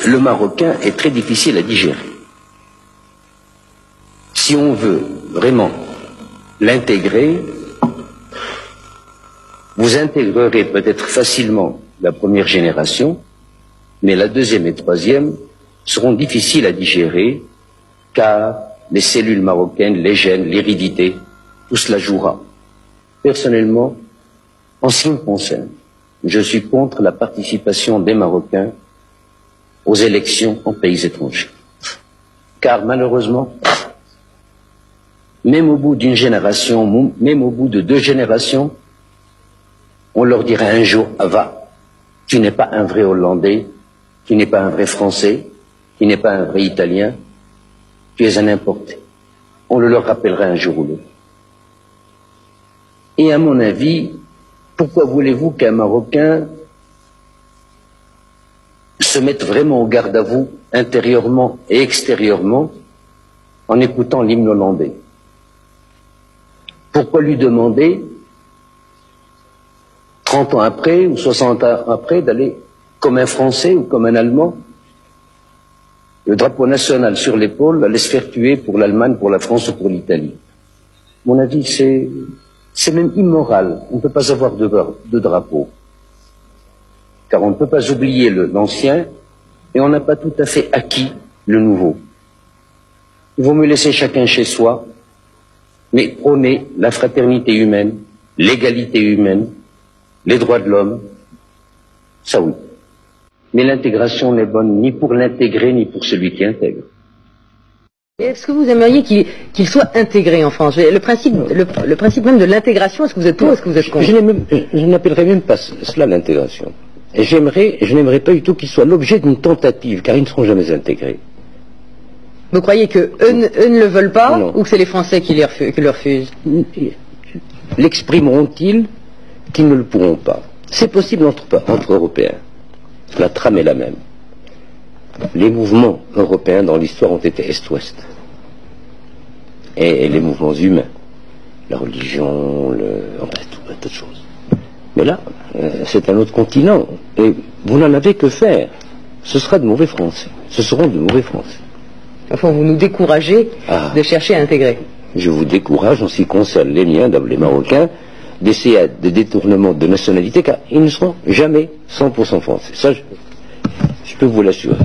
le marocain est très difficile à digérer. Si on veut vraiment l'intégrer, vous intégrerez peut-être facilement la première génération, mais la deuxième et troisième seront difficiles à digérer, car les cellules marocaines, les gènes, l'hérédité, tout cela jouera. Personnellement, en ce qui me concerne, je suis contre la participation des Marocains aux élections en pays étrangers. Car malheureusement, même au bout d'une génération, même au bout de 2 générations, on leur dira un jour, va, tu n'es pas un vrai Hollandais, tu n'es pas un vrai Français, tu n'es pas un vrai Italien, tu es un importé. On le leur rappellera un jour ou l'autre. Et à mon avis, pourquoi voulez-vous qu'un Marocain se mette vraiment au garde à vous, intérieurement et extérieurement, en écoutant l'hymne hollandais? Pourquoi lui demander, 30 ans après ou 60 ans après, d'aller comme un Français ou comme un Allemand, le drapeau national sur l'épaule, aller se faire tuer pour l'Allemagne, pour la France ou pour l'Italie? À mon avis, c'est même immoral. On ne peut pas avoir de drapeau. Car on ne peut pas oublier l'ancien et on n'a pas tout à fait acquis le nouveau. Il vaut mieux laisser chacun chez soi, mais prôner la fraternité humaine, l'égalité humaine, les droits de l'homme, ça oui. Mais l'intégration n'est bonne ni pour l'intégrer ni pour celui qui intègre. Est-ce que vous aimeriez qu'il soit intégré en France? Le principe même de l'intégration, est-ce que vous êtes pour ou est-ce que vous êtes contre? Je n'appellerais même pas cela l'intégration. Et je n'aimerais pas du tout qu'il soit l'objet d'une tentative, car ils ne seront jamais intégrés. Vous croyez qu'eux ne le veulent pas, non, ou que c'est les Français qui le refusent? L'exprimeront-ils qu'ils ne le pourront pas? C'est possible entre Européens. La trame est la même. Les mouvements européens dans l'histoire ont été Est-Ouest. Et les mouvements humains. La religion, un tas de choses. Mais là, c'est un autre continent. Et vous n'en avez que faire. Ce sera de mauvais Français. Ce seront de mauvais Français. Enfin, vous nous découragez de chercher à intégrer. Je vous décourage en ce qui concerne les miens, les Marocains, d'essayer des détournements de nationalité, car ils ne seront jamais 100% français. Ça, je peux vous l'assurer.